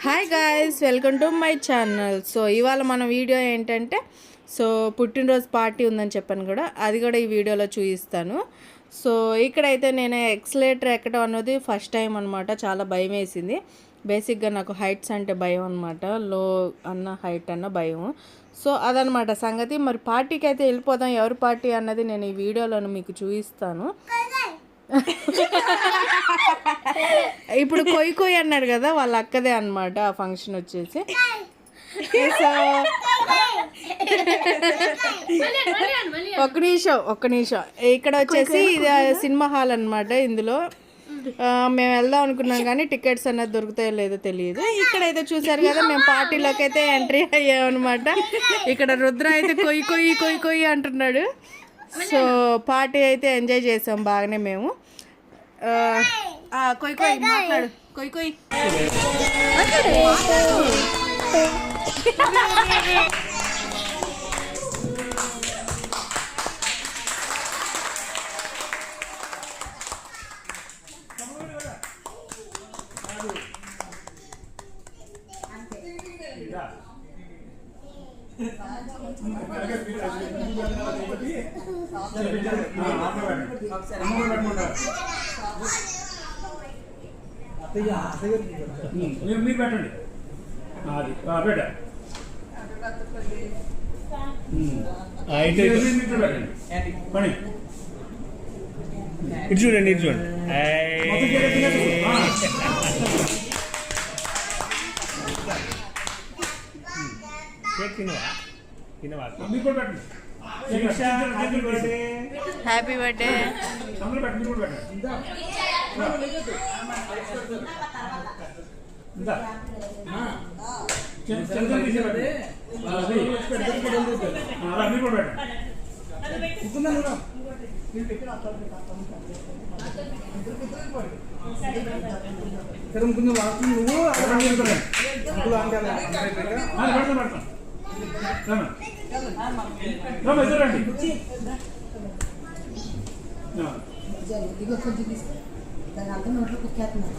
Hi guys, welcome to my channel. So ఇవాళ మన video ఏంటంటే పుట్టినరోజు పార్టీ ఉందని చెప్పాను కూడా, అది కూడా ఈ వీడియోలో చూపిస్తాను. సో ఇక్కడైతే నేను ఎక్సలేటర్ ఎక్కడం అన్నది ఫస్ట్ టైం అనమాట. చాలా భయం వేసింది. బేసిక్గా నాకు హైట్స్ అంటే భయం అనమాట. లో అన్న హైట్ అన్న భయం. సో అదనమాట సంగతి. మరి పార్టీకి అయితే వెళ్ళిపోదాం. ఎవరి పార్టీ అన్నది నేను ఈ వీడియోలో మీకు చూపిస్తాను. ఇప్పుడు కొయ్యి అన్నాడు కదా, వాళ్ళ అక్కదే అనమాట ఆ ఫంక్షన్ వచ్చేసి. సో ఒక్క నిమిషం ఇక్కడ వచ్చేసి ఇది సినిమా హాల్ అనమాట. ఇందులో మేము వెళ్దాం అనుకున్నాం కానీ టికెట్స్ అన్నది దొరుకుతాయో లేదో తెలియదు. ఇక్కడైతే చూసారు కదా, మేము పార్టీలోకి అయితే ఎంట్రీ అయ్యామన్నమాట. ఇక్కడ రుద్ర అయితే కొయ్యి అంటున్నాడు. సో పార్టీ అయితే ఎంజాయ్ చేసాం బాగానే మేము. కొయ్యి మాట్లాడు. కొయ్యి మీరు పెట్టండి. అది పెట్ట పని ఇటు చూడండి, ఇటు చూడండి. Happy birthday. నోట్లో కుక్కేస్తున్నారు.